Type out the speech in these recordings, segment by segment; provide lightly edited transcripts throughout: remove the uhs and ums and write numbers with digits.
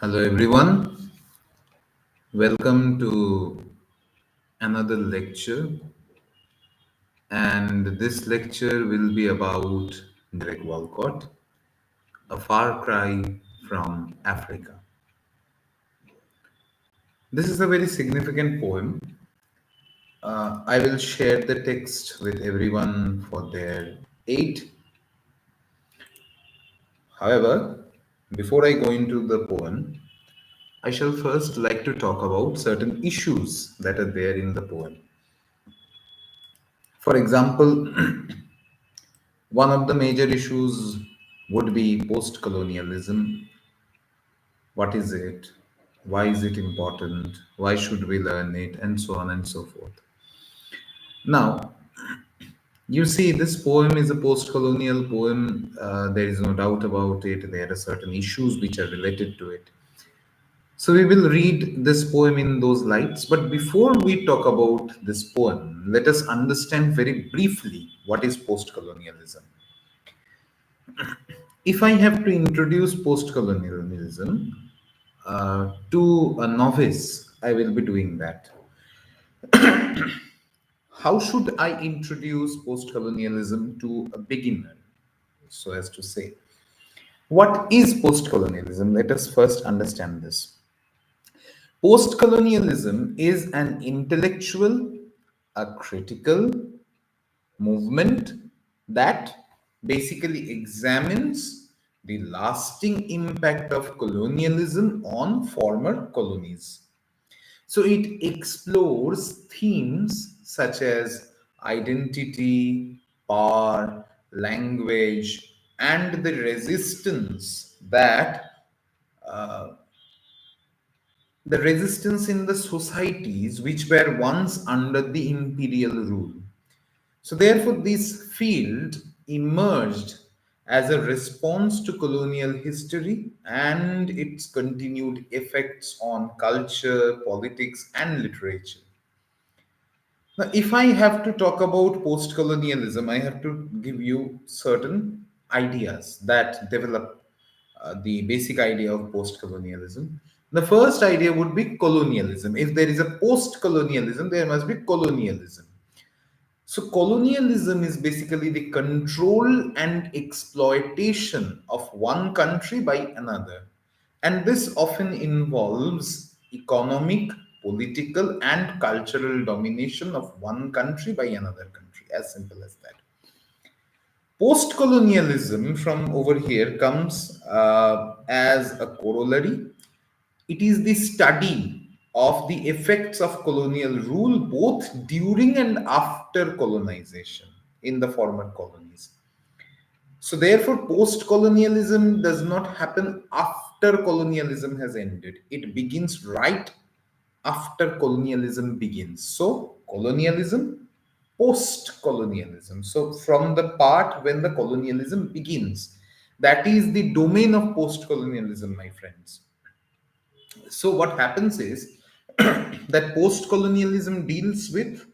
Hello, everyone. Welcome to another lecture. And this lecture will be about Derek Walcott, A Far Cry from Africa. This is a very significant poem. I will share the text with everyone for their aid. However, before I go into the poem, I shall first like to talk about certain issues that are there in the poem. For example, one of the major issues would be post colonialism. What is it? Why is it important? Why should we learn it? And so on and so forth. Now, you see, this poem is a post colonial poem. There is no doubt about it. There are certain issues which are related to it. So, we will read this poem in those lights. But before we talk about this poem, let us understand very briefly what is post colonialism. If I have to introduce post colonialism to a novice, I will be doing that. How should I introduce post colonialism to a beginner? So, as to say, what is post colonialism? Let us first understand this. Post colonialism is an intellectual, a critical movement that basically examines the lasting impact of colonialism on former colonies. So it explores themes such as identity, power, language, and the resistance the resistance in the societies which were once under the imperial rule. So, therefore, this field emerged as a response to colonial history and its continued effects on culture, politics, and literature. Now, if I have to talk about post colonialism, I have to give you certain ideas that develop the basic idea of post colonialism. The first idea would be colonialism. If there is a post colonialism, there must be colonialism. So, colonialism is basically the control and exploitation of one country by another. And this often involves economic, political, and cultural domination of one country by another country. As simple as that. Post colonialism from over here comes as a corollary. It is the study of the effects of colonial rule both during and after colonization in the former colonies. So, therefore, post colonialism does not happen after colonialism has ended, it begins right after colonialism begins. So, colonialism, post colonialism. So, from the part when the colonialism begins, that is the domain of post colonialism, my friends. So, what happens is that post colonialism deals with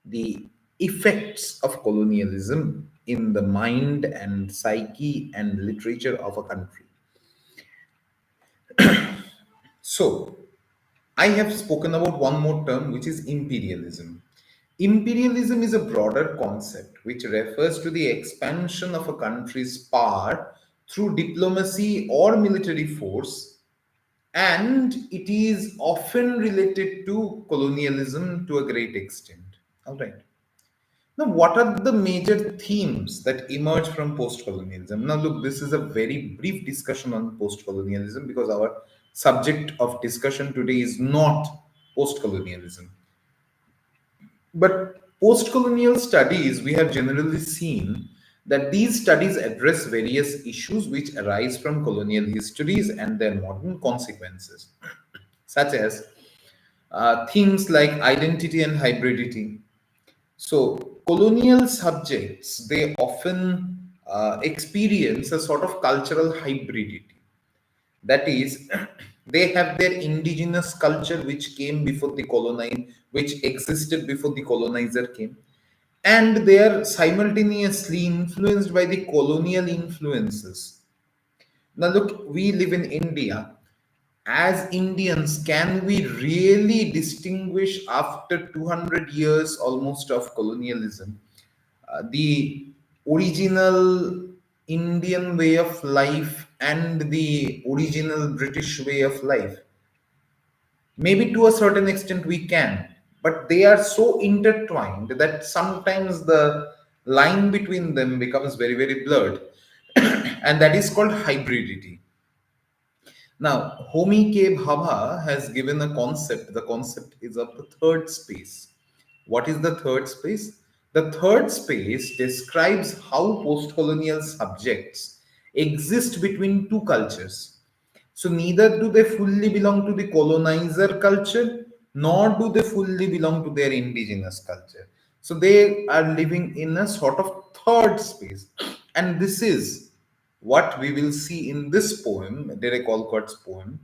the effects of colonialism in the mind and psyche and literature of a country. So, I have spoken about one more term which is imperialism. Imperialism is a broader concept which refers to the expansion of a country's power through diplomacy or military force, and it is often related to colonialism to a great extent. All right. Now, what are the major themes that emerge from post colonialism? Now, look, this is a very brief discussion on post colonialism because our subject of discussion today is not post colonialism. But post colonial studies, we have generally seen that these studies address various issues which arise from colonial histories and their modern consequences, such as things like identity and hybridity. So, colonial subjects, they often experience a sort of cultural hybridity. That is, they have their indigenous culture which came before the colonize, which existed before the colonizer came, and they are simultaneously influenced by the colonial influences. Now, look, we live in India. as Indians, can we really distinguish after 200 years almost of colonialism the original Indian way of life and the original British way of life? Maybe to a certain extent we can, but they are so intertwined that sometimes the line between them becomes very, very blurred, and that is called hybridity. Now, Homi K. Bhabha has given a concept. The concept is of the third space. What is the third space? The third space describes how post colonial subjects exist between two cultures. So, neither do they fully belong to the colonizer culture, nor do they fully belong to their indigenous culture. So, they are living in a sort of third space. And this is what we will see in this poem, Derek Walcott's poem,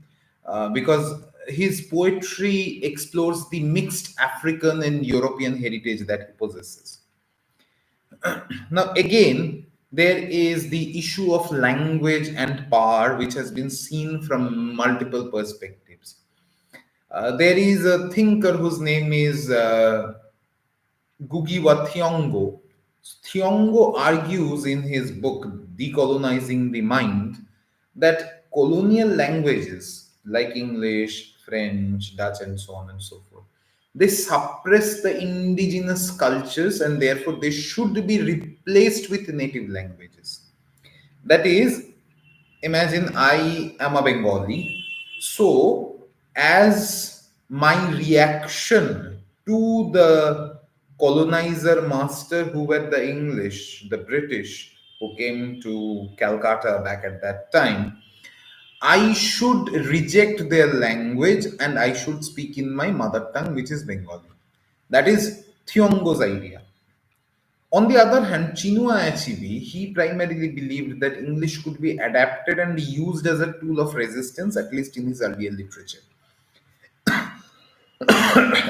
because his poetry explores the mixed African and European heritage that he possesses. Now, again, there is the issue of language and power, which has been seen from multiple perspectives. There is a thinker whose name is Gugiwa Thiong'o. Thiong'o argues in his book Decolonizing the Mind that colonial languages like English, French, Dutch, and so on and so forth, they suppress the indigenous cultures and therefore they should be replaced with native languages. That is, imagine I am a Bengali. So, as my reaction to the colonizer master who were the English, the British, who came to Calcutta back at that time, I should reject their language and I should speak in my mother tongue, which is Bengali. That is Thiong'o's idea. On the other hand, Chinua Achebe, he primarily believed that English could be adapted and used as a tool of resistance, at least in his earlier literature.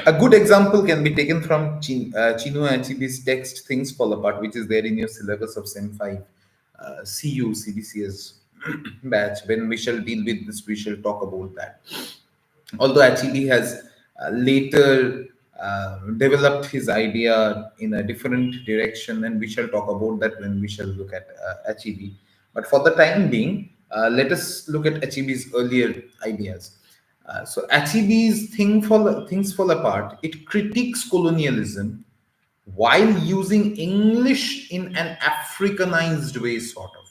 A good example can be taken from Chinua Achebe's text "Things Fall Apart," which is there in your syllabus of Sem 5 CU CBCS batch. When we shall deal with this, we shall talk about that. Although Achebe has later developed his idea in a different direction, and we shall talk about that when we shall look at Achebe. But for the time being, let us look at Achebe's earlier ideas. So Achebe's Things Fall Apart, it critiques colonialism while using English in an Africanized way, sort of.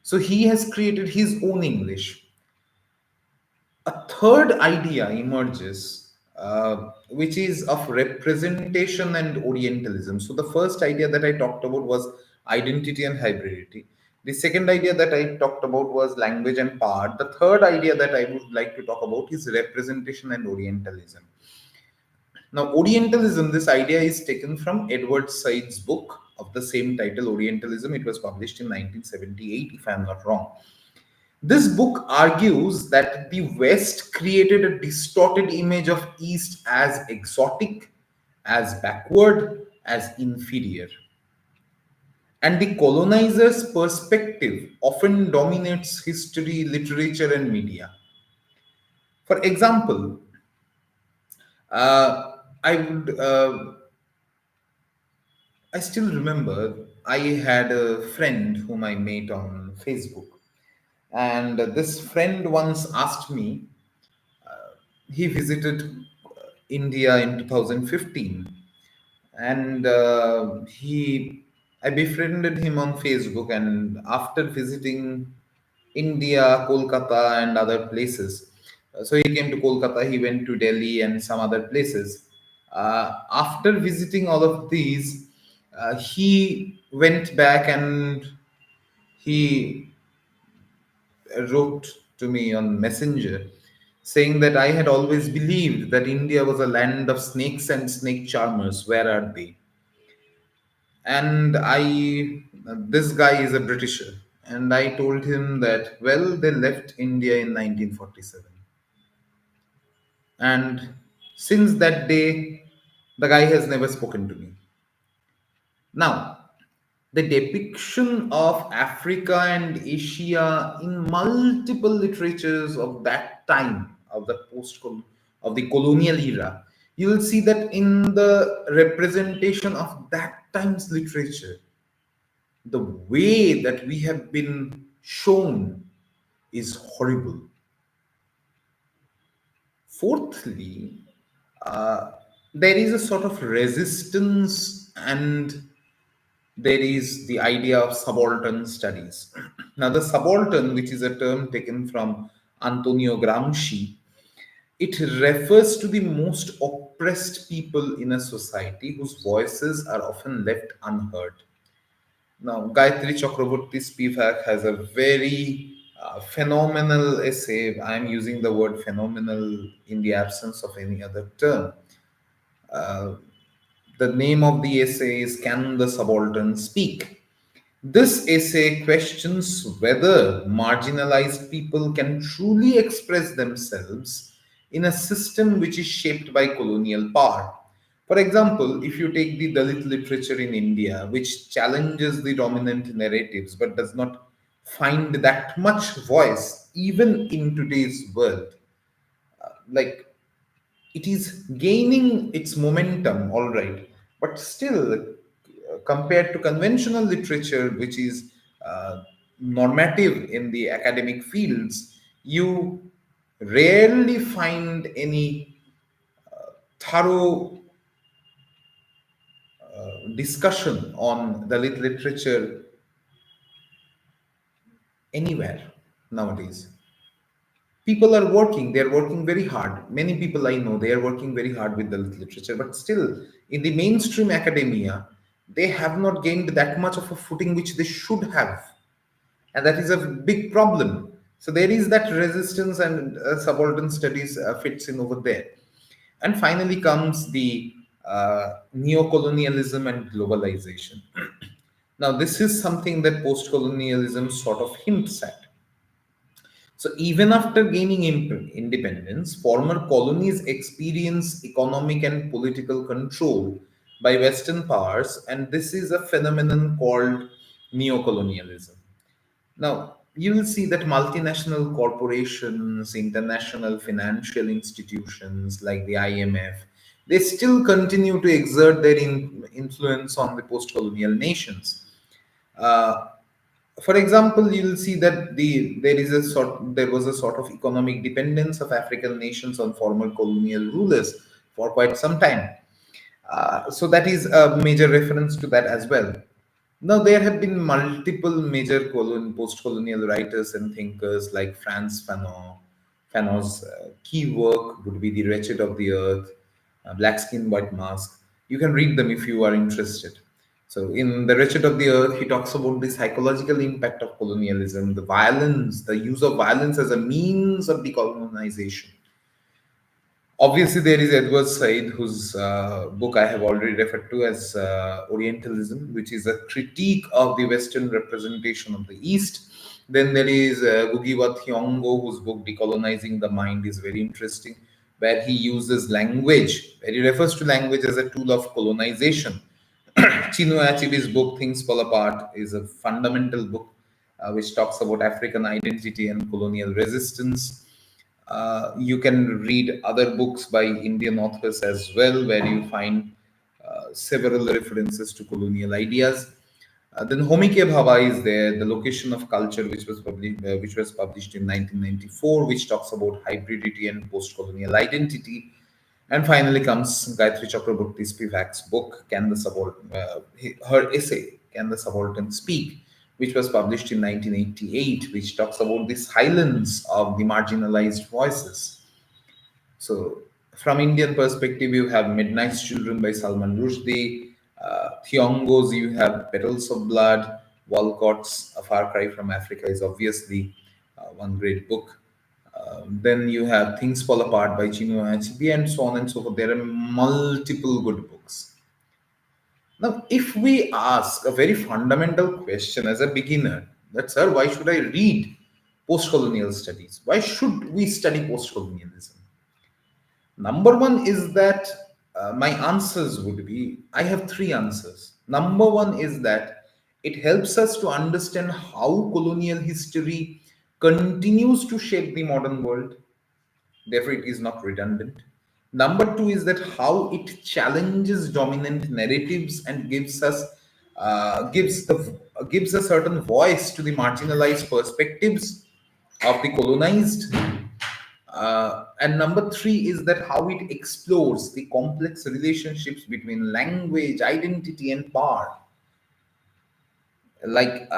So he has created his own English. A third idea emerges, which is of representation and Orientalism. So, the first idea that I talked about was identity and hybridity. The second idea that I talked about was language and power. The third idea that I would like to talk about is representation and Orientalism. Now, Orientalism, this idea is taken from Edward Said's book of the same title, Orientalism. It was published in 1978, if I'm not wrong. This book argues that the West created a distorted image of East as exotic, as backward, as inferior. And the colonizer's perspective often dominates history, literature, and media. For example, I would I still remember I had a friend whom I met on Facebook, and this friend once asked me, he visited India in 2015, and I befriended him on Facebook. And after visiting India, Kolkata, and other places, so he came to Kolkata, he went to Delhi and some other places. After visiting all of these, he went back and he wrote to me on Messenger saying that I had always believed that India was a land of snakes and snake charmers. Where are they? And this guy is a Britisher. And I told him that, well, they left India in 1947. And since that day, the guy has never spoken to me. Now, the depiction of Africa and Asia in multiple literatures of that time, of the of the colonial era, you will see that in the representation of that time's literature, the way that we have been shown is horrible. Fourthly, uh, there is a sort of resistance, and there is the idea of subaltern studies. Now, the subaltern, which is a term taken from Antonio Gramsci, it refers to the most oppressed people in a society whose voices are often left unheard. Now, Gayatri Chakraborty's Spivak has a very phenomenal essay. I am using the word phenomenal in the absence of any other term. Uh, the name of the essay is Can the Subaltern Speak? This essay questions whether marginalized people can truly express themselves in a system which is shaped by colonial power. For example, if you take the Dalit literature in India, which challenges the dominant narratives but does not find that much voice even in today's world, like it is gaining its momentum, all right, but still, compared to conventional literature, which is normative in the academic fields, you rarely find any thorough discussion on the literature anywhere nowadays. People are working, they're working very hard. Many people I know, they are working very hard with the literature, but still in the mainstream academia, they have not gained that much of a footing which they should have, and that is a big problem. So there is that resistance, and subaltern studies fits in over there. And finally comes the neocolonialism and globalization. Now this is something that post-colonialism sort of hints at. So, even after gaining independence, former colonies experience economic and political control by Western powers, and this is a phenomenon called neocolonialism. Now, you will see that multinational corporations, international financial institutions like the IMF, they still continue to exert their influence on the post colonial nations. Uh, for example, you'll see that there was a sort of economic dependence of African nations on former colonial rulers for quite some time. So that is a major reference to that as well. Now there have been multiple major post-colonial writers and thinkers like Franz Fanon. Fanon's key work would be *The Wretched of the Earth*, *Black Skin, White Mask*. You can read them if you are interested. So in *The Wretched of the Earth*, he talks about the psychological impact of colonialism, the violence, the use of violence as a means of decolonization. Obviously, there is Edward Said, whose book I have already referred to as Orientalism, which is a critique of the Western representation of the East. Then there is Gugiwa Thiong'o, whose book Decolonizing the Mind is very interesting, where he uses language, where he refers to language as a tool of colonization. Chinua Achebe's book Things Fall Apart is a fundamental book which talks about African identity and colonial resistance. You can read other books by Indian authors as well, where you find several references to colonial ideas. Then Homike Bhava is there, The Location of Culture, which was published in 1994, which talks about hybridity and post-colonial identity. And finally comes Gayatri Chakraborty Spivak's book, her essay, Can the Subaltern Speak, which was published in 1988, which talks about the silence of the marginalized voices. So, from Indian perspective, you have Midnight's Children by Salman Rushdie, Thiong'o's you have Petals of Blood, Walcott's A Far Cry from Africa is obviously one great book. Then you have Things Fall Apart by Chinua Achebe, and so on and so forth. There are multiple good books. Now, if we ask a very fundamental question as a beginner, that, sir, why should I read post colonial studies? Why should we study post colonialism? Number one is that my answers would be I have three answers. Number one is that It helps us to understand how colonial history continues to shape the modern world. Therefore, it is not redundant. Number two is that how it challenges dominant narratives and gives a certain voice to the marginalized perspectives of the colonized. And number three is that how it explores the complex relationships between language, identity, and power. Like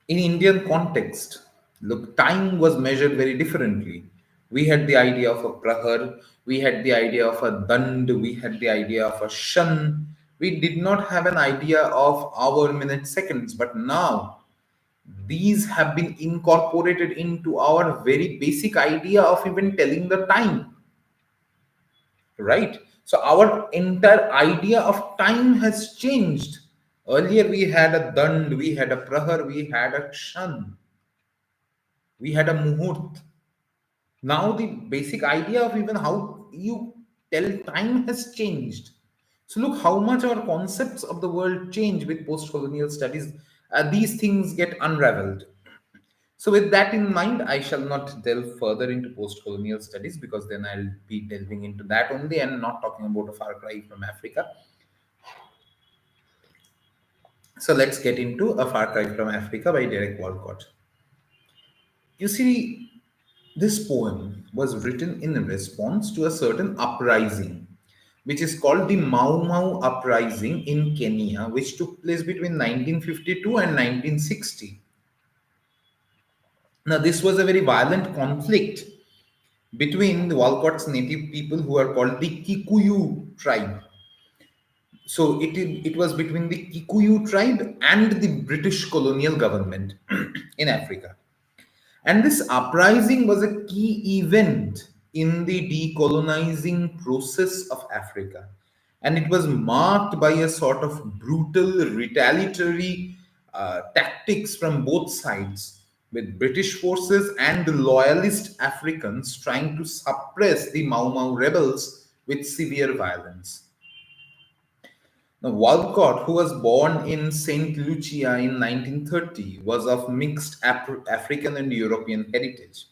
in Indian context, look, time was measured very differently. We had the idea of a prahar, we had the idea of a dand, we had the idea of a shan. We did not have an idea of hour, minute, seconds, but now these have been incorporated into our very basic idea of even telling the time, right? So our entire idea of time has changed. Earlier we had a dand, we had a prahar, we had a shan, we had a muhurt. Now the basic idea of even how you tell time has changed. So look how much our concepts of the world change with post-colonial studies. These things get unraveled. So with that in mind, I shall not delve further into post-colonial studies because then I'll be delving into that only and not talking about a far cry from Africa. So let's get into A Far Cry from Africa by Derek Walcott. You see, this poem was written in response to a certain uprising, which is called the Mau Mau Uprising in Kenya, which took place between 1952 and 1960. Now, this was a very violent conflict between the Walcott's native people who are called the Kikuyu tribe. So it was between the Kikuyu tribe and the British colonial government in Africa. And this uprising was a key event in the decolonizing process of Africa. And it was marked by a sort of brutal, retaliatory tactics from both sides, with British forces and loyalist Africans trying to suppress the Mau Mau rebels with severe violence. Now, Walcott, who was born in St. Lucia in 1930, was of mixed African and European heritage,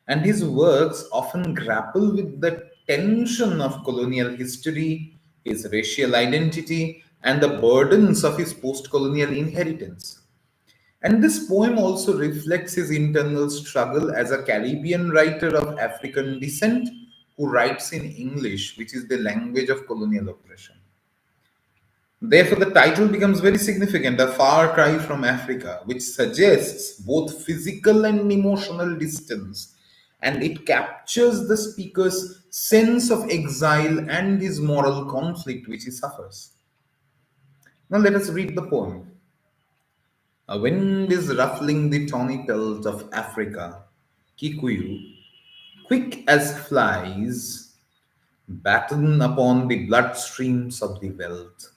and his works often grapple with the tension of colonial history, his racial identity, and the burdens of his post colonial inheritance. And this poem also reflects his internal struggle as a Caribbean writer of African descent who writes in English, which is the language of colonial oppression. Therefore, the title becomes very significant, A Far Cry from Africa, which suggests both physical and emotional distance, and it captures the speaker's sense of exile and his moral conflict which he suffers. Now, let us read the poem. A wind is ruffling the tawny pelt of Africa, Kikuyu, quick as flies, batten upon the bloodstreams of the veldt.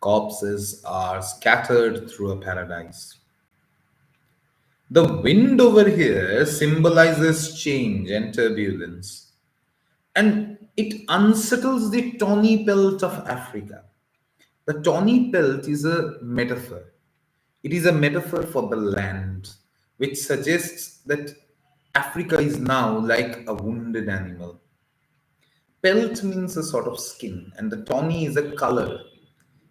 Corpses are scattered through a paradise. The wind over here symbolizes change and turbulence, and it unsettles the tawny pelt of Africa. The tawny pelt is a metaphor. It is a metaphor for the land, which suggests that Africa is now like a wounded animal. Pelt means a sort of skin, and the tawny is a color.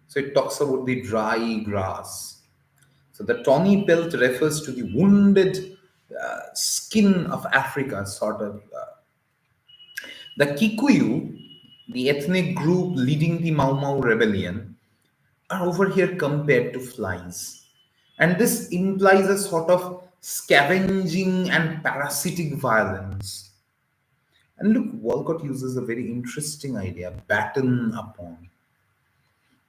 So it talks about the dry grass. So the tawny pelt refers to the wounded skin of Africa, sort of. The Kikuyu, the ethnic group leading the Mau Mau rebellion, are over here compared to flies. And this implies a sort of scavenging and parasitic violence. And look, Walcott uses a very interesting idea, batten upon.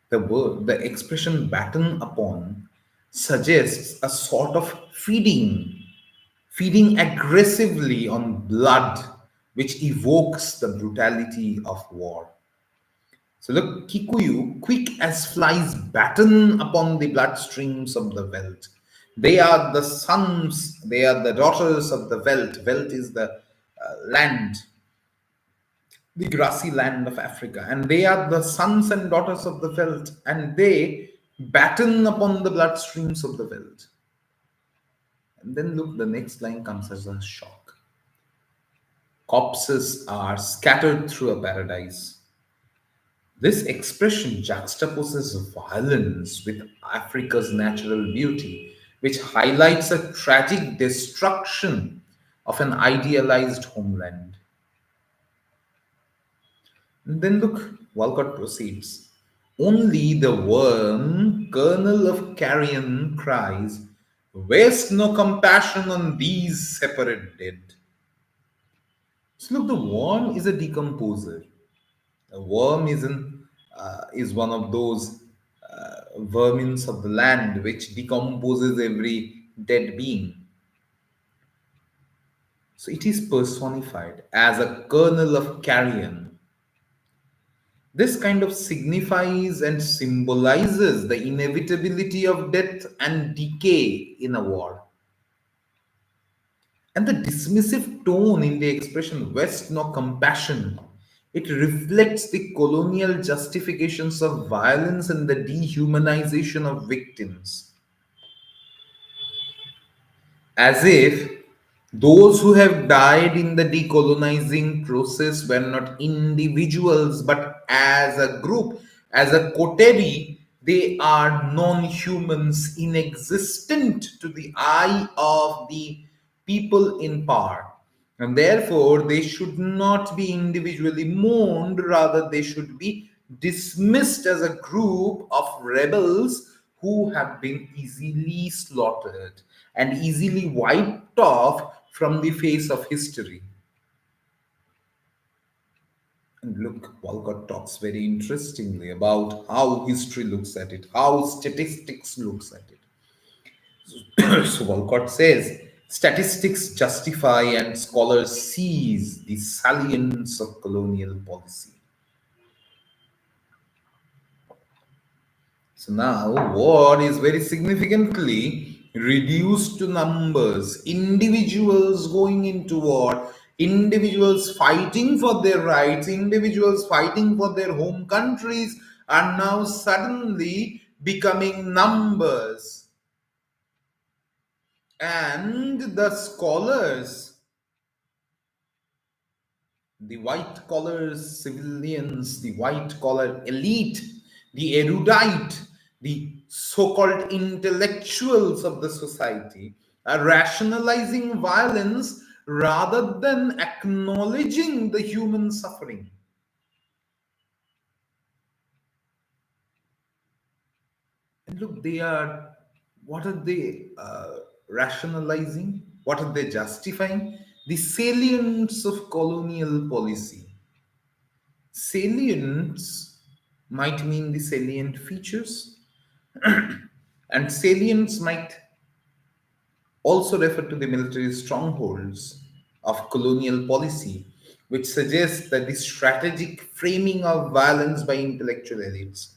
The expression batten upon suggests a sort of feeding aggressively on blood, which evokes the brutality of war. So look, Kikuyu, quick as flies, batten upon the bloodstreams of the veldt. They are the sons, they are the daughters of the veldt. Veldt is the land, the grassy land of Africa, and they are the sons and daughters of the veldt, and they batten upon the bloodstreams of the world. And then look, the next line comes as a shock. Corpses are scattered through a paradise. This expression juxtaposes violence with Africa's natural beauty, which highlights a tragic destruction of an idealized homeland. And then look, Walcott proceeds. Only the worm, kernel of carrion, cries, waste no compassion on these separate dead. So look, the worm is a decomposer. A worm is one of those vermins of the land which decomposes every dead being. So it is personified as a kernel of carrion. This kind of signifies and symbolizes the inevitability of death and decay in a war. And the dismissive tone in the expression West no compassion, it reflects the colonial justifications of violence and the dehumanization of victims. As if those who have died in the decolonizing process were not individuals but as a group, as a coterie, they are non humans, inexistent to the eye of the people in power. And therefore, they should not be individually mourned, rather, they should be dismissed as a group of rebels who have been easily slaughtered and easily wiped off from the face of history. And look, Walcott talks very interestingly about how history looks at it, how statistics looks at it. So Walcott says, statistics justify and scholars seize the salience of colonial policy. So now war is very significantly reduced to numbers. Individuals going into war, individuals fighting for their rights, individuals fighting for their home countries are now suddenly becoming numbers. And the scholars, the white collar civilians, the white collar elite, the erudite, the so called intellectuals of the society are rationalizing violence rather than acknowledging the human suffering. And look, what are they rationalizing? What are they justifying? The salience of colonial policy. Salience might mean the salient features, and salience might also refer to the military strongholds of colonial policy, which suggests that the strategic framing of violence by intellectual elites.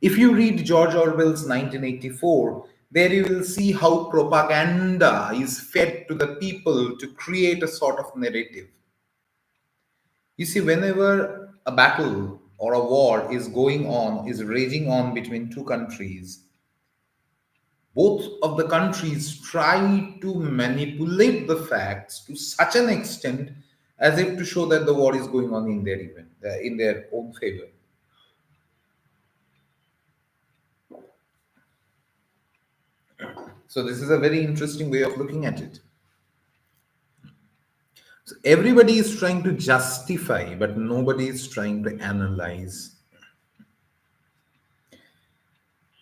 If you read George Orwell's 1984, there you will see how propaganda is fed to the people to create a sort of narrative. You see, whenever a battle or a war is going on, is raging on between two countries, both of the countries try to manipulate the facts to such an extent as if to show that the war is going on in their in their own favor. So this is a very interesting way of looking at it. So everybody is trying to justify, but nobody is trying to analyze.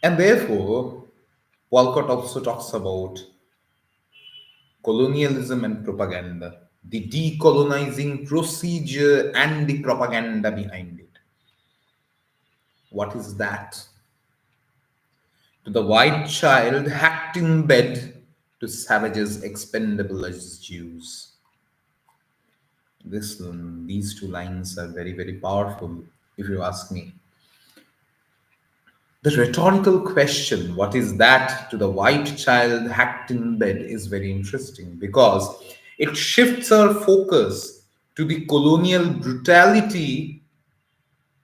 And therefore, Walcott also talks about colonialism and propaganda, the decolonizing procedure and the propaganda behind it. What is that? To the white child hacked in bed, to savages expendable as Jews. These two lines are very, very powerful, if you ask me. The rhetorical question, what is that to the white child hacked in bed, is very interesting because it shifts our focus to the colonial brutality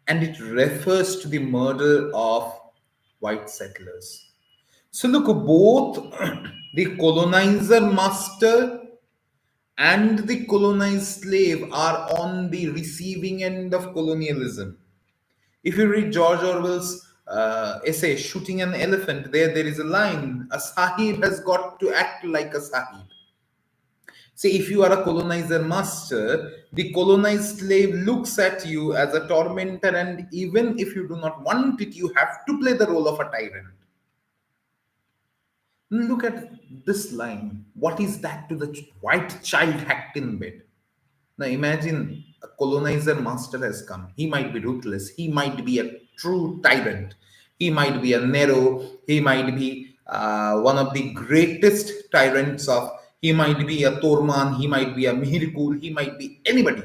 and it refers to the murder of white settlers. So look, both the colonizer master and the colonized slave are on the receiving end of colonialism. If you read George Orwell's essay, Shooting an Elephant, there is a line, a sahib has got to act like a sahib. See, if you are a colonizer master, the colonized slave looks at you as a tormentor, and even if you do not want it, you have to play the role of a tyrant. Look at this line. What is that to the white child hacked in bed? Now imagine a colonizer master has come. He might be ruthless. He might be a true tyrant. He might be a Nero. He might be one of the greatest tyrants of. He might be a Torman. He might be a Mihirkul. He might be anybody.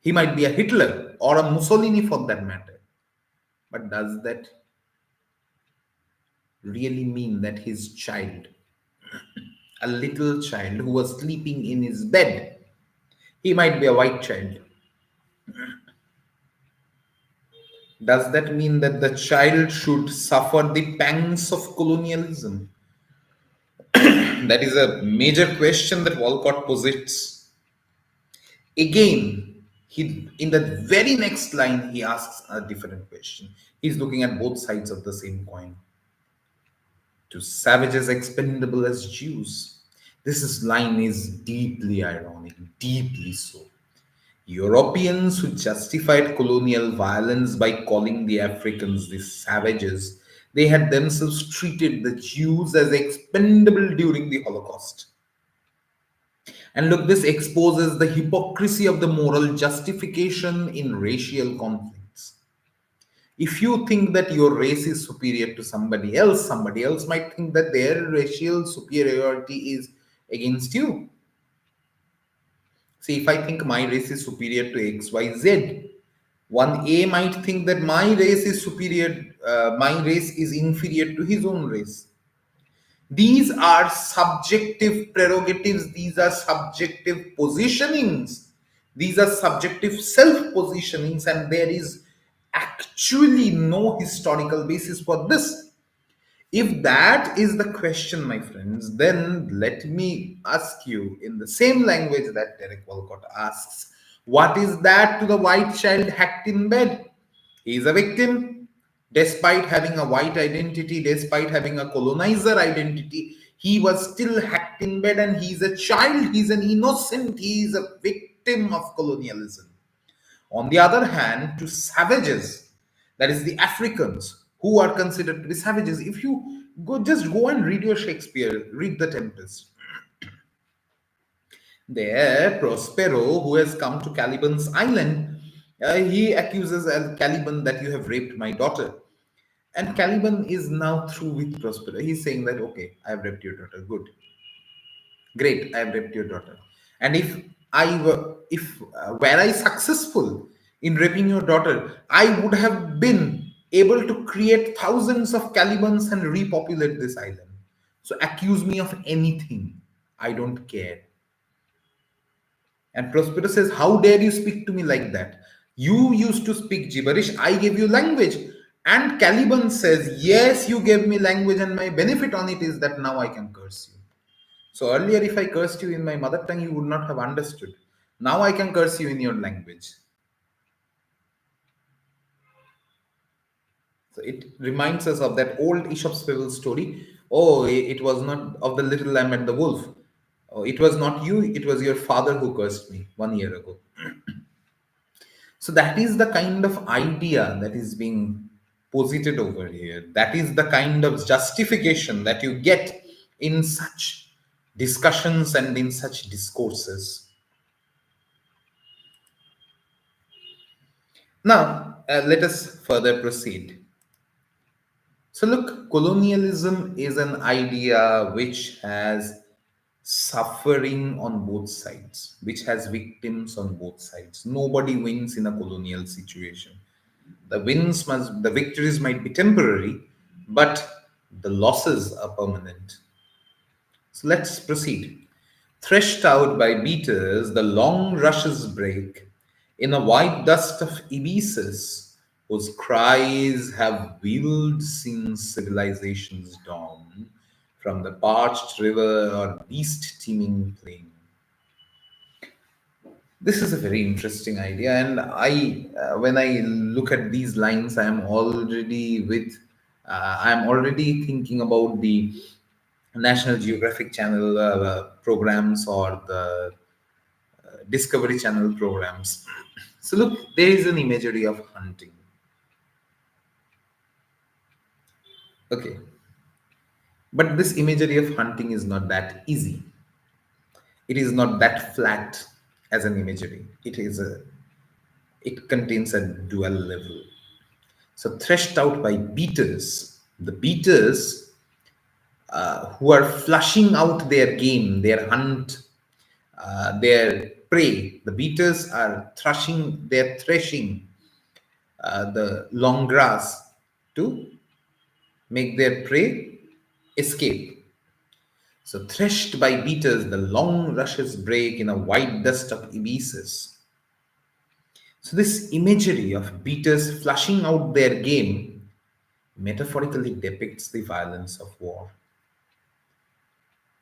He might be a Hitler or a Mussolini for that matter. But does that really mean that his child, a little child who was sleeping in his bed, he might be a white child, does that mean that the child should suffer the pangs of colonialism? That is a major question that Walcott posits. Again, he in the very next line he asks a different question. He's looking at both sides of the same coin. To savages expendable as Jews. Line is deeply ironic, deeply so. Europeans who justified colonial violence by calling the Africans the savages, they had themselves treated the Jews as expendable during the Holocaust. And look, this exposes the hypocrisy of the moral justification in racial conflicts. If you think that your race is superior to somebody else might think that their racial superiority is against you. See, if I think my race is superior to XYZ, one A might think that my race is inferior to his own race. These are subjective prerogatives, these are subjective positionings, these are subjective self positionings, and there is actually no historical basis for this. If that is the question, my friends, then let me ask you in the same language that Derek Walcott asks, what is that to the white child hacked in bed? He is a victim. Despite having a white identity, despite having a colonizer identity, he was still hacked in bed, and he's a child, he's an innocent, he is a victim of colonialism. On the other hand, to savages, that is the Africans who are considered to be savages, if you go and read your Shakespeare, read The Tempest. There, Prospero, who has come to Caliban's island, he accuses Caliban that you have raped my daughter. And Caliban is now through with Prospero. He's saying that, okay, I have raped your daughter. Good. Great, I have raped your daughter. And if were I successful in raping your daughter, I would have been able to create thousands of Calibans and repopulate this island. So accuse me of anything. I don't care. And Prospero says, how dare you speak to me like that? You used to speak gibberish. I gave you language. And Caliban says, yes, you gave me language, and my benefit on it is that now I can curse you. So earlier, if I cursed you in my mother tongue, you would not have understood. Now I can curse you in your language. So it reminds us of that old Aesop's fable story. Oh, it was not of the little lamb and the wolf. Oh, it was not you, it was your father who cursed me 1 year ago. So that is the kind of idea that is being posited over here. That is the kind of justification that you get in such discussions and in such discourses. Now, let us further proceed. So, look, colonialism is an idea which has suffering on both sides, which has victims on both sides. Nobody wins in a colonial situation. The victories might be temporary, but the losses are permanent. So let's proceed. Threshed out by beaters, the long rushes break. In a white dust of ibises, whose cries have wailed since civilization's dawn, from the parched river or beast teeming plain. This is a very interesting idea, and when I look at these lines, I am already thinking about the National Geographic Channel programs or the Discovery Channel programs. So look, there is an imagery of hunting. Okay, but this imagery of hunting is not that easy. It is not that flat as an imagery. It contains a dual level. So threshed out by beaters, the beaters who are flushing out their game, their hunt, their prey. The beaters are threshing the long grass to make their prey escape. So threshed by beaters, the long rushes break in a white dust of abysses. So this imagery of beaters flushing out their game metaphorically depicts the violence of war.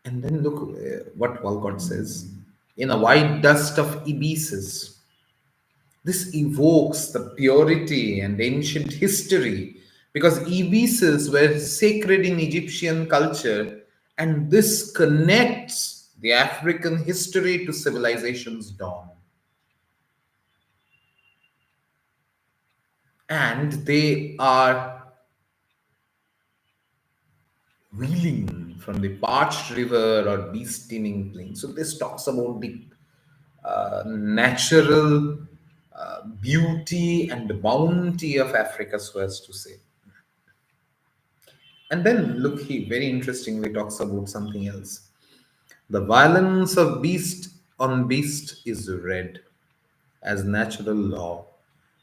And then look what Walcott says. In a white dust of abysses, this evokes the purity and ancient history because ibises were sacred in Egyptian culture, and this connects the African history to civilization's dawn. And they are reeling from the parched river or beast teeming plain. So this talks about the natural beauty and bounty of Africa, so as to say. And then look, he very interestingly talks about something else. The violence of beast on beast is read as natural law,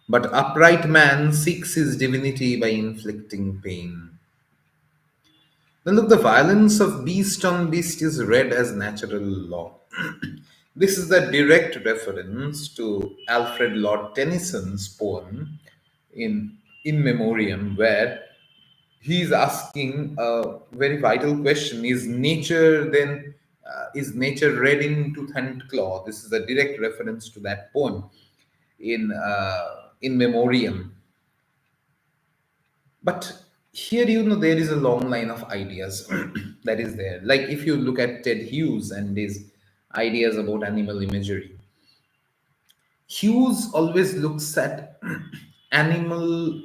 but upright man seeks his divinity by inflicting pain. Then look, the violence of beast on beast is read as natural law. This is the direct reference to Alfred Lord Tennyson's poem In Memoriam, where he is asking a very vital question: is nature red in tooth and claw? This is a direct reference to that poem in Memoriam. But here, there is a long line of ideas that is there. Like if you look at Ted Hughes and his ideas about animal imagery, Hughes always looks at animal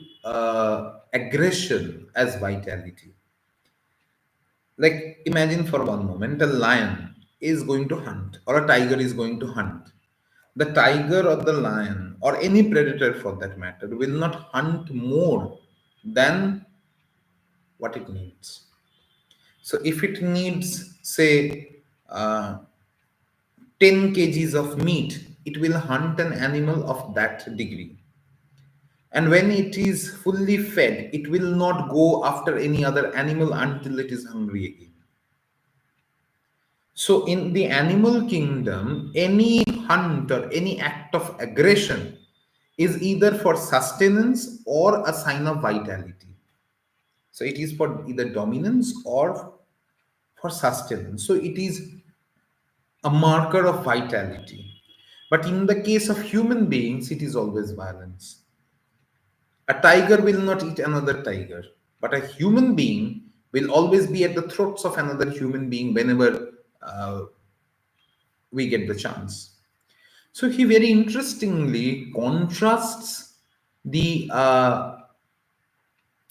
aggression as vitality. Like imagine for one moment a lion is going to hunt or a tiger is going to hunt. The tiger or the lion or any predator for that matter will not hunt more than what it needs. So if it needs, say, 10 kgs of meat, it will hunt an animal of that degree. And when it is fully fed, it will not go after any other animal until it is hungry again. So, in the animal kingdom, any hunt or any act of aggression is either for sustenance or a sign of vitality. So, it is for either dominance or for sustenance. So, it is a marker of vitality. But in the case of human beings, it is always violence. A tiger will not eat another tiger, but a human being will always be at the throats of another human being whenever we get the chance. So he very interestingly contrasts the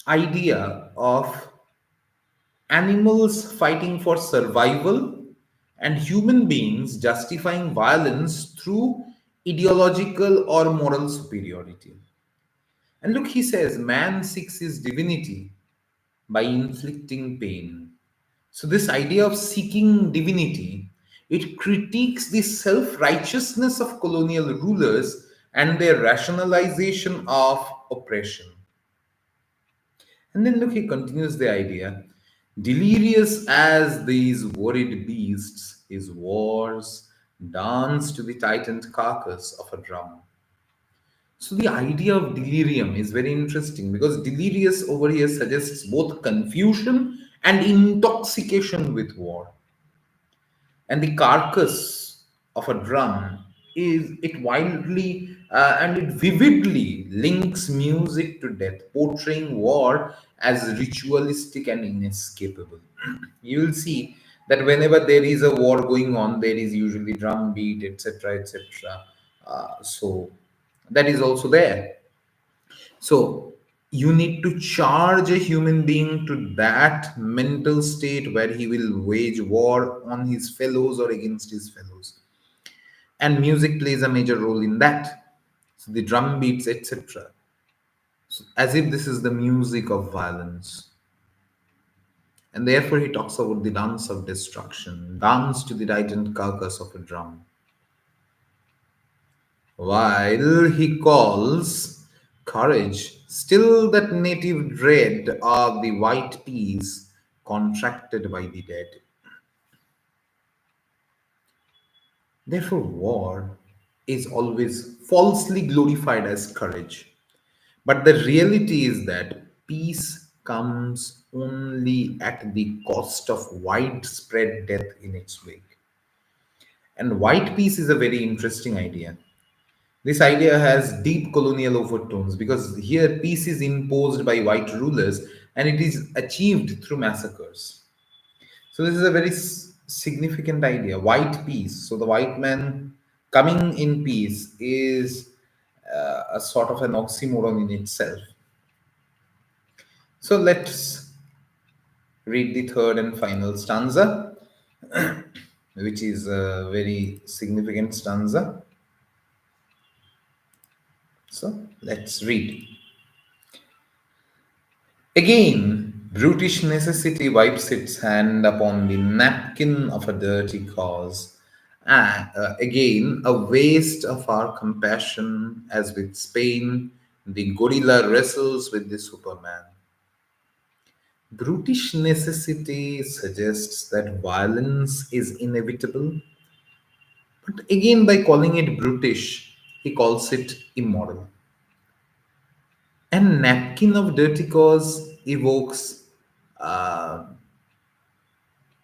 idea of animals fighting for survival and human beings justifying violence through ideological or moral superiority. And look, he says, man seeks his divinity by inflicting pain. So, this idea of seeking divinity, it critiques the self-righteousness of colonial rulers and their rationalization of oppression. And then look, he continues the idea. Delirious as these worried beasts, his wars dance to the tightened carcass of a drum. So the idea of delirium is very interesting because delirious over here suggests both confusion and intoxication with war. And the carcass of a drum is it wildly and it vividly links music to death, portraying war as ritualistic and inescapable. You will see that whenever there is a war going on, there is usually drum beat, etc., etc. So that is also there. So you need to charge a human being to that mental state where he will wage war on his fellows or against his fellows. And music plays a major role in that. So the drum beats, etc. So as if this is the music of violence. And therefore he talks about the dance of destruction, dance to the dightened carcass of a drum. While he calls courage still that native dread of the white peace contracted by the dead. Therefore, war is always falsely glorified as courage. But the reality is that peace comes only at the cost of widespread death in its wake. And white peace is a very interesting idea. This idea has deep colonial overtones because here peace is imposed by white rulers and it is achieved through massacres. So, this is a very significant idea white peace. So, the white man coming in peace is a sort of an oxymoron in itself. So, let's read the third and final stanza, which is a very significant stanza. So, let's read. Again, brutish necessity wipes its hand upon the napkin of a dirty cause. Again, a waste of our compassion, as with Spain, the gorilla wrestles with the Superman. Brutish necessity suggests that violence is inevitable, but again, by calling it brutish, he calls it immoral. And napkin of dirty cause evokes uh,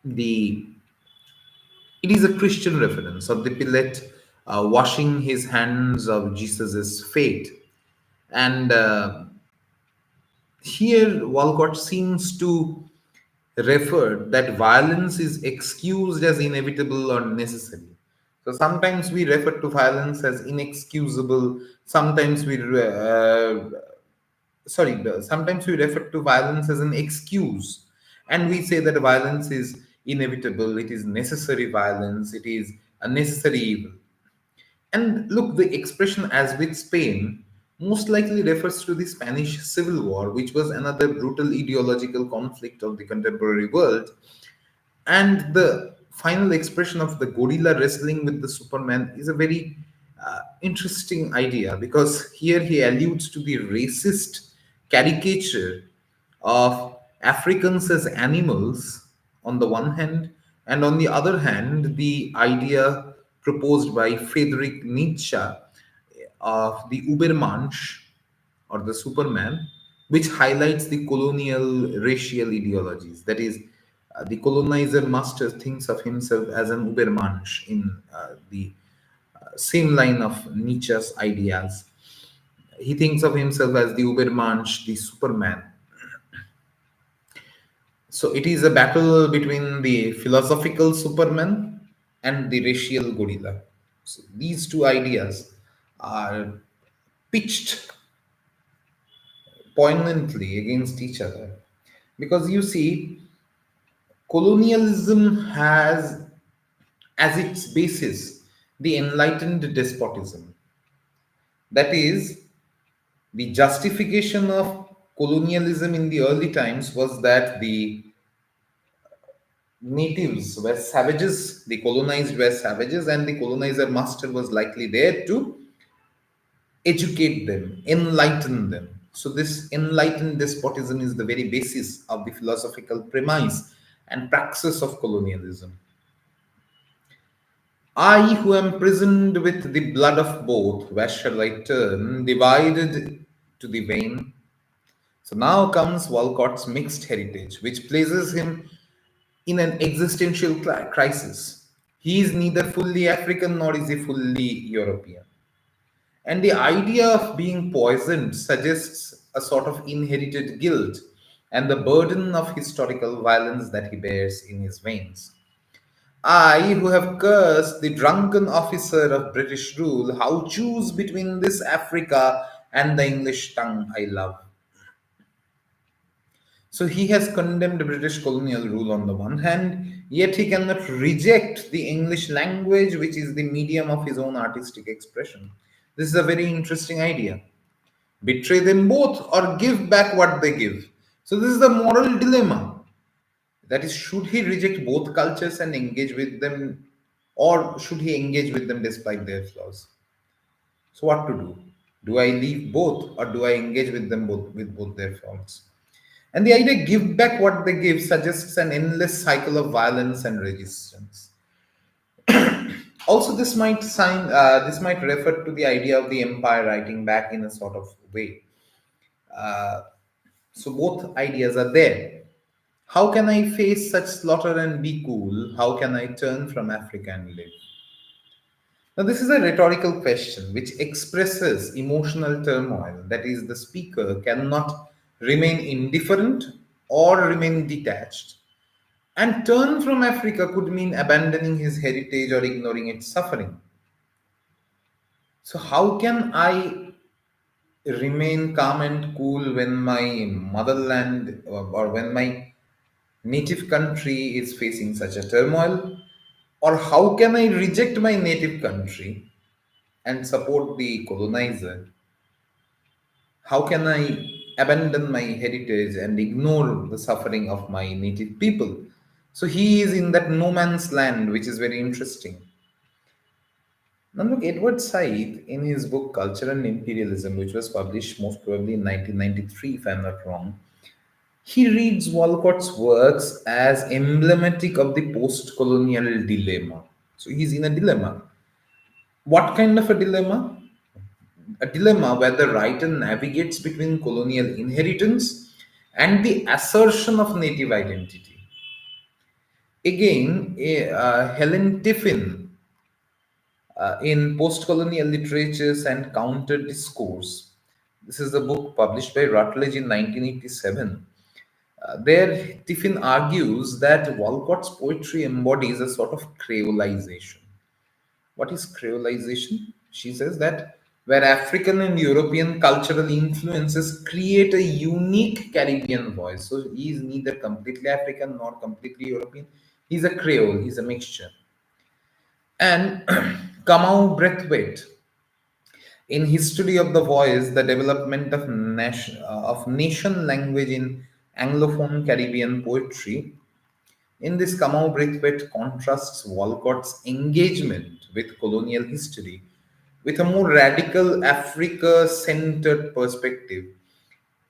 the it is a Christian reference of the Pilate washing his hands of Jesus's fate. And here Walcott seems to refer that violence is excused as inevitable or necessary. So sometimes we refer to violence as inexcusable, sometimes sometimes we refer to violence as an excuse, and we say that violence is inevitable, it is necessary violence, it is a necessary evil. And look, the expression as with Spain most likely refers to the Spanish Civil War, which was another brutal ideological conflict of the contemporary world. And the final expression of the gorilla wrestling with the Superman is a very interesting idea because here he alludes to the racist caricature of Africans as animals on the one hand, and on the other hand, the idea proposed by Friedrich Nietzsche of the Übermensch or the Superman, which highlights the colonial racial ideologies. That is, the colonizer master thinks of himself as an Übermensch in the same line of Nietzsche's ideas. He thinks of himself as the Übermensch, the Superman. So it is a battle between the philosophical Superman and the racial gorilla. So these two ideas are pitched poignantly against each other. Because you see, colonialism has as its basis the enlightened despotism. That is, the justification of colonialism in the early times was that the natives were savages, the colonized were savages, and the colonizer master was likely there to educate them, enlighten them. So, this enlightened despotism is the very basis of the philosophical premise and praxis of colonialism. I, who am prisoned with the blood of both, where shall I turn, divided to the vein? So now comes Walcott's mixed heritage, which places him in an existential crisis. He is neither fully African nor is he fully European. And the idea of being poisoned suggests a sort of inherited guilt and the burden of historical violence that he bears in his veins. I, who have cursed the drunken officer of British rule, how choose between this Africa and the English tongue I love? So he has condemned British colonial rule on the one hand, yet he cannot reject the English language, which is the medium of his own artistic expression. This is a very interesting idea. Betray them both or give back what they give. So, this is the moral dilemma. That is, should he reject both cultures and engage with them, or should he engage with them despite their flaws? So, what to do? Do I leave both, or do I engage with them both with both their faults? And the idea give back what they give suggests an endless cycle of violence and resistance. Also, this might refer to the idea of the empire writing back in a sort of way. Uh, so both ideas are there. How can I face such slaughter and be cool? How can I turn from Africa and live? Now, this is a rhetorical question which expresses emotional turmoil. That is, the speaker cannot remain indifferent or remain detached. And turn from Africa could mean abandoning his heritage or ignoring its suffering. So, how can I remain calm and cool when my motherland or when my native country is facing such a turmoil? Or how can I reject my native country and support the colonizer? How can I abandon my heritage and ignore the suffering of my native people? So he is in that no man's land, which is very interesting. Now, look, Edward Said, in his book Culture and Imperialism, which was published most probably in 1993, if I'm not wrong, he reads Walcott's works as emblematic of the post colonial dilemma. So he's in a dilemma. What kind of a dilemma? A dilemma where the writer navigates between colonial inheritance and the assertion of native identity. Again, Helen Tiffin, in Post-Colonial Literatures and Counter Discourse. This is a book published by Routledge in 1987. There, Tiffin argues that Walcott's poetry embodies a sort of creolization. What is creolization? She says that where African and European cultural influences create a unique Caribbean voice. So he is neither completely African nor completely European. He's a Creole, he's a mixture. And Kamau Braithwaite, in History of the Voice, the development of nation language in Anglophone Caribbean poetry, in this, Kamau Braithwaite contrasts Walcott's engagement with colonial history with a more radical Africa centered perspective.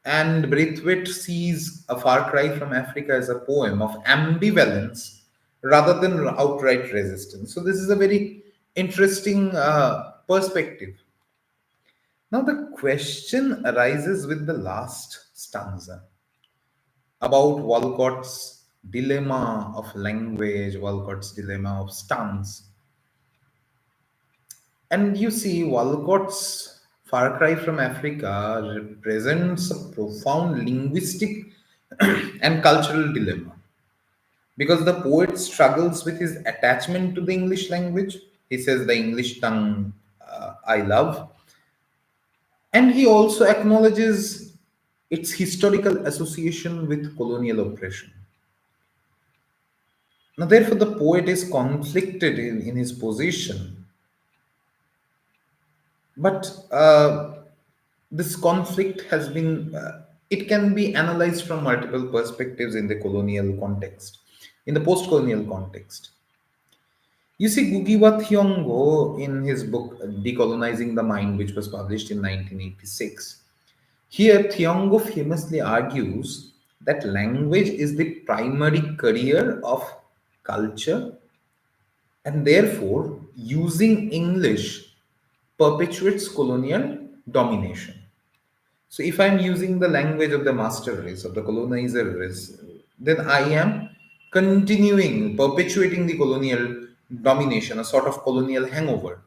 And Braithwaite sees A Far Cry from Africa as a poem of ambivalence rather than outright resistance. So, this is a very interesting perspective. Now, the question arises with the last stanza about Walcott's dilemma of language, Walcott's dilemma of stance. And you see, Walcott's Far Cry from Africa represents a profound linguistic and cultural dilemma because the poet struggles with his attachment to the English language. He says, the English tongue I love. And he also acknowledges its historical association with colonial oppression. Now, therefore, the poet is conflicted in his position, but this conflict has been, it can be analyzed from multiple perspectives in the colonial context, in the post colonial context. You see, Gugiwa Thiongo, in his book Decolonizing the Mind, which was published in 1986, here Thiongo famously argues that language is the primary career of culture, and therefore using English perpetuates colonial domination. So if I'm using the language of the master race, of the colonizer race, then I am continuing, perpetuating the colonial domination, a sort of colonial hangover.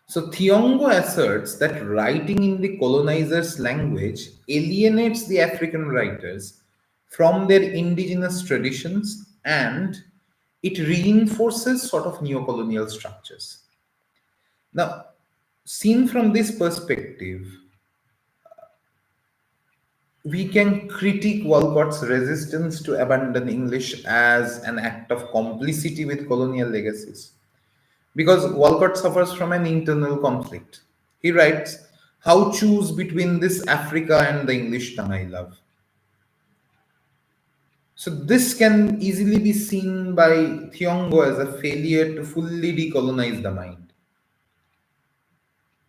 So Thiongo asserts that writing in the colonizer's language alienates the African writers from their indigenous traditions, and it reinforces sort of neocolonial structures. Now, seen from this perspective, we can critique Walcott's resistance to abandon English as an act of complicity with colonial legacies. Because Walcott suffers from an internal conflict. He writes, "How choose between this Africa and the English tongue I love?" So, this can easily be seen by Thiongo as a failure to fully decolonize the mind.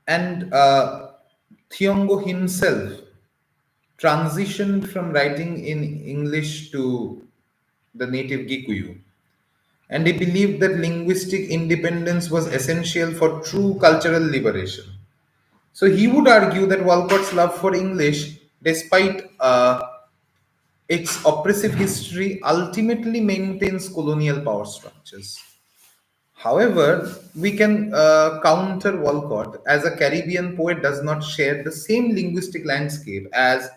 And Thiongo himself transitioned from writing in English to the native Gikuyu, and he believed that linguistic independence was essential for true cultural liberation. So he would argue that Walcott's love for English, despite its oppressive history, ultimately maintains colonial power structures. However, we can counter Walcott as a Caribbean poet does not share the same linguistic landscape as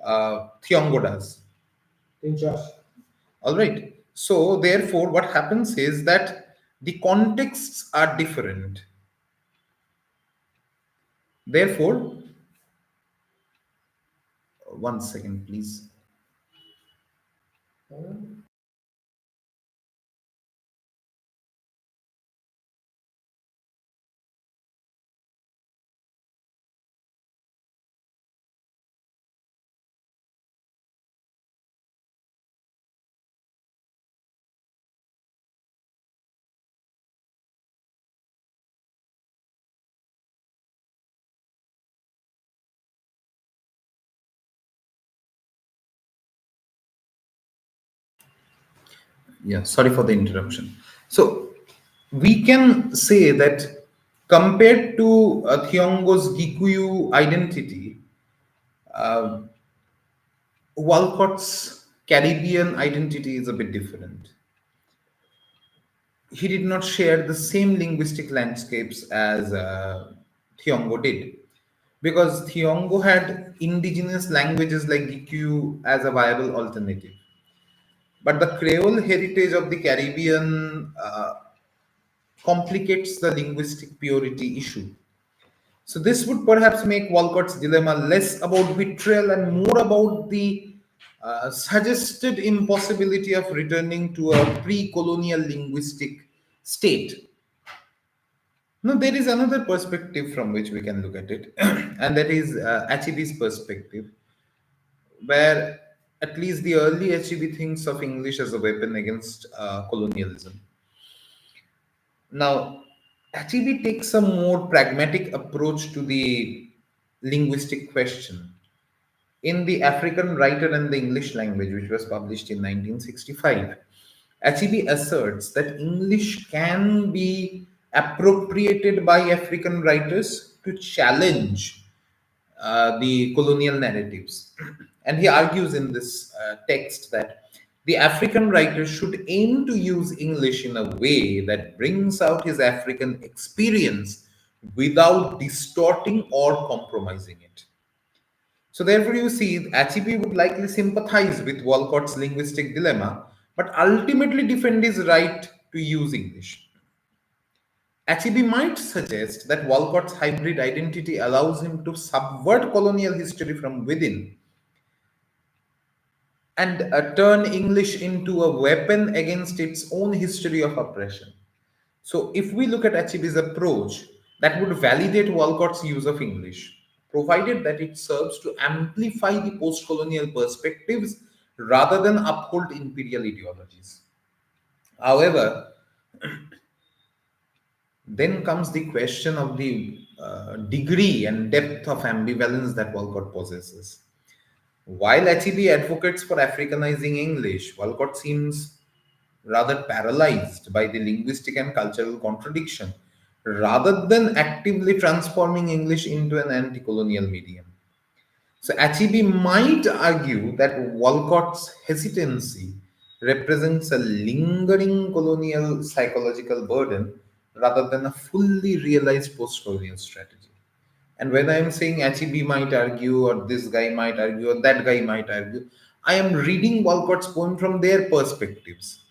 Thiongo does. Just All right. So, therefore, what happens is that the contexts are different. Therefore, one second, please. Yeah, sorry for the interruption. So, we can say that compared to Thiongo's Gikuyu identity, uh, Walcott's Caribbean identity is a bit different. He did not share the same linguistic landscapes as Thiongo did, because Thiongo had indigenous languages like Gikuyu as a viable alternative. But the Creole heritage of the Caribbean complicates the linguistic purity issue. So, this would perhaps make Walcott's dilemma less about betrayal and more about the suggested impossibility of returning to a pre colonial linguistic state. Now, there is another perspective from which we can look at it, and that is Achibi's perspective, where at least the early Achibi thinks of English as a weapon against colonialism. Now, Achibi takes a more pragmatic approach to the linguistic question. In The African Writer and the English Language, which was published in 1965, Achibi asserts that English can be appropriated by African writers to challenge the colonial narratives. And he argues in this text that the African writer should aim to use English in a way that brings out his African experience without distorting or compromising it. So, therefore, you see, Achibi would likely sympathize with Walcott's linguistic dilemma, but ultimately defend his right to use English. Achibi might suggest that Walcott's hybrid identity allows him to subvert colonial history from within and turn English into a weapon against its own history of oppression. So, if we look at Achibi's approach, that would validate Walcott's use of English, provided that it serves to amplify the post colonial perspectives rather than uphold imperial ideologies. However, then comes the question of the degree and depth of ambivalence that Walcott possesses. While Achibi advocates for Africanizing English, Walcott seems rather paralyzed by the linguistic and cultural contradiction, rather than actively transforming English into an anti colonial medium. So Achebe might argue that Walcott's hesitancy represents a lingering colonial psychological burden rather than a fully realized post colonial strategy. And when I am saying Achebe might argue, or this guy might argue, or that guy might argue, I am reading Walcott's poem from their perspectives.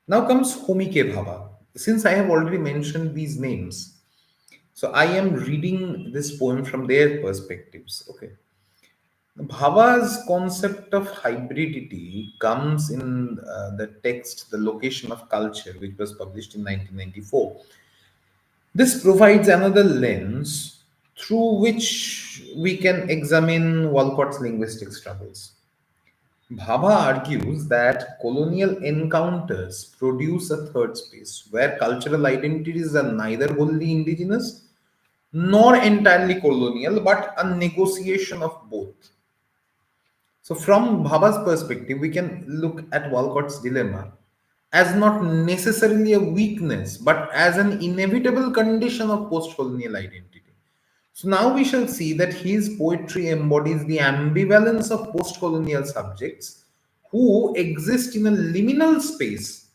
Now comes Homike Bhabha. Since I have already mentioned these names, so I am reading this poem from their perspectives. Okay. Bhava's concept of hybridity comes in the text The Location of Culture, which was published in 1994. This provides another lens through which we can examine Walcott's linguistic struggles. Bhabha argues that colonial encounters produce a third space where cultural identities are neither wholly indigenous nor entirely colonial, but a negotiation of both. So, from Bhaba's perspective, we can look at Walcott's dilemma as not necessarily a weakness, but as an inevitable condition of post colonial identity. So, now we shall see that his poetry embodies the ambivalence of post colonial subjects who exist in a liminal space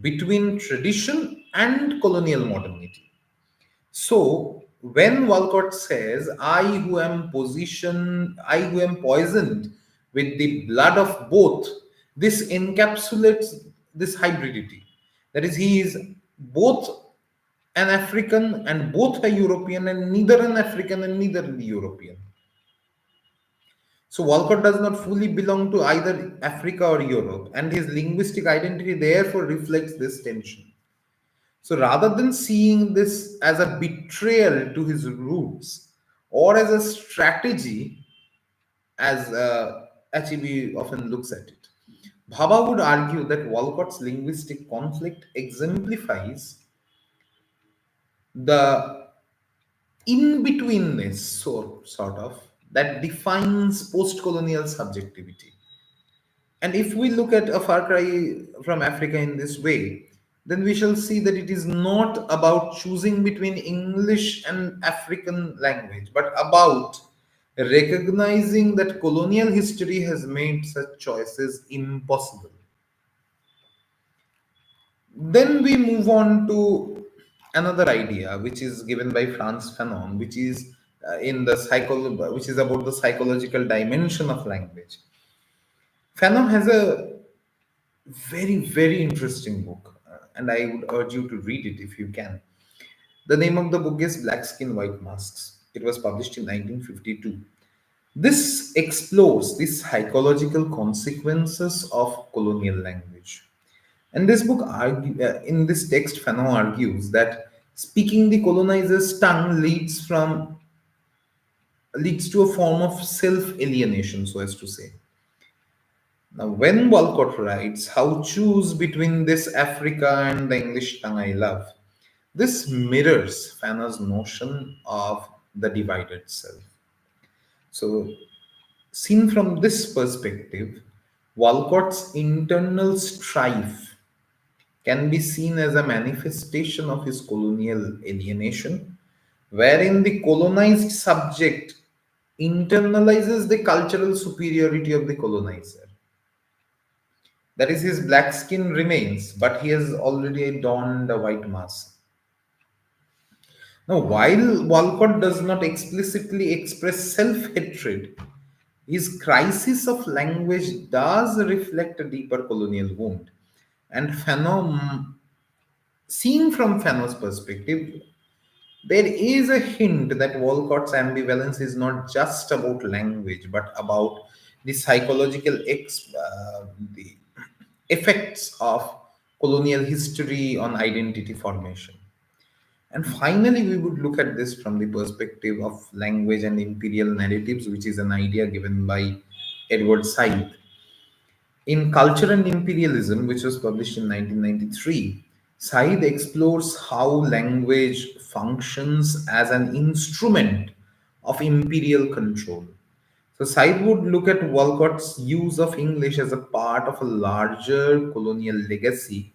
between tradition and colonial modernity. So when Walcott says, I who am poisoned with the blood of both, this encapsulates this hybridity. That is, he is both an African and both a European, and neither an African and neither the European. So Walcott does not fully belong to either Africa or Europe, and his linguistic identity therefore reflects this tension. So rather than seeing this as a betrayal to his roots or as a strategy, as Achebe often looks at it, Bhabha would argue that Walcott's linguistic conflict exemplifies the in betweenness, sort of, that defines post colonial subjectivity. And if we look at a far cry from Africa in this way, then we shall see that it is not about choosing between English and African language, but about recognizing that colonial history has made such choices impossible. Then we move on to another idea, which is given by Franz Fanon, which is which is about the psychological dimension of language. Fanon has a very interesting book, and I would urge you to read it if you can. The name of the book is Black Skin, White Masks. It was published in 1952. This explores the psychological consequences of colonial language. And in this text, Fanon argues that speaking the colonizer's tongue leads to a form of self alienation, so as to say. Now, when Walcott writes, How choose between this Africa and the English tongue I love, this mirrors Fanner's notion of the divided self. So, seen from this perspective, Walcott's internal strife can be seen as a manifestation of his colonial alienation, wherein the colonized subject internalizes the cultural superiority of the colonizer. That is, his black skin remains, but he has already donned a white mask. Now, while Walcott does not explicitly express self hatred, his crisis of language does reflect a deeper colonial wound. And seen from Fanon's perspective, there is a hint that Walcott's ambivalence is not just about language, but about the the effects of colonial history on identity formation. And finally, we would look at this from the perspective of language and imperial narratives, which is an idea given by Edward Said. In Culture and Imperialism, which was published in 1993, Said explores how language functions as an instrument of imperial control. So Said would look at Walcott's use of English as a part of a larger colonial legacy,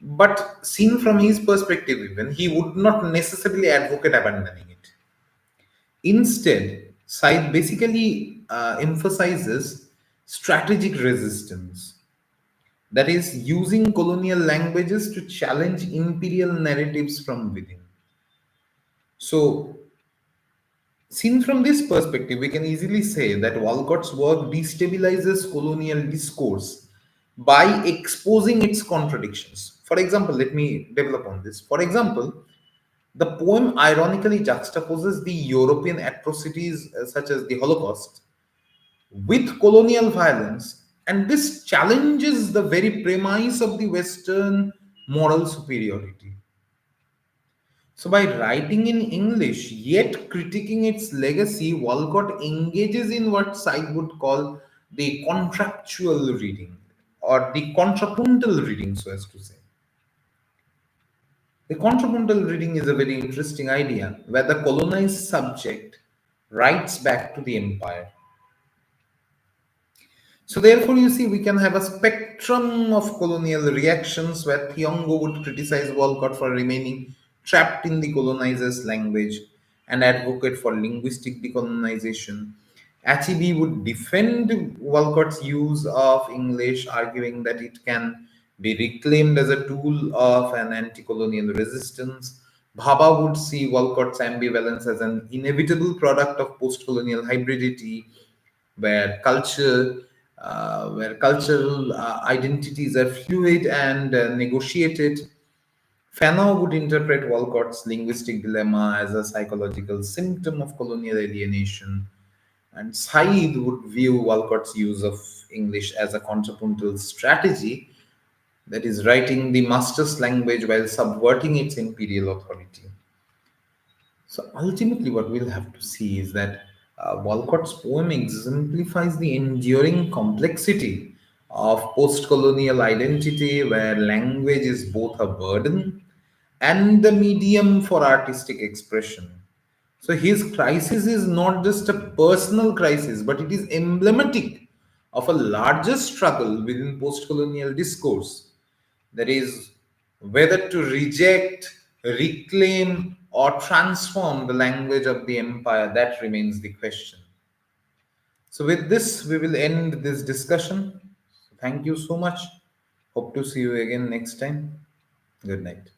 but seen from his perspective, even he would not necessarily advocate abandoning it. Instead, Said basically emphasizes strategic resistance, that is, using colonial languages to challenge imperial narratives from within. So, seen from this perspective, we can easily say that Walcott's work destabilizes colonial discourse by exposing its contradictions. For example, let me develop on this. For example, the poem ironically juxtaposes the European atrocities such as the Holocaust with colonial violence, and this challenges the very premise of the Western moral superiority. So, by writing in English yet critiquing its legacy, Walcott engages in what Said would call the contractual reading or the contrapuntal reading, so as to say. The contrapuntal reading is a very interesting idea where the colonized subject writes back to the empire. So, therefore, you see, we can have a spectrum of colonial reactions where Thiongo would criticize Walcott for remaining trapped in the colonizer's language and advocate for linguistic decolonization. Achebe would defend Walcott's use of English, arguing that it can be reclaimed as a tool of an anti colonial resistance. Bhabha would see Walcott's ambivalence as an inevitable product of post colonial hybridity where where cultural identities are fluid and negotiated. Fanon would interpret Walcott's linguistic dilemma as a psychological symptom of colonial alienation, and Said would view Walcott's use of English as a contrapuntal strategy, that is, writing the master's language while subverting its imperial authority. So ultimately, what we'll have to see is that Walcott's poem exemplifies the enduring complexity of post colonial identity, where language is both a burden and the medium for artistic expression. So his crisis is not just a personal crisis, but it is emblematic of a larger struggle within post colonial discourse, that is, whether to reject, reclaim, or transform the language of the empire, that remains the question. So, with this, we will end this discussion. Thank you so much. Hope to see you again next time. Good night.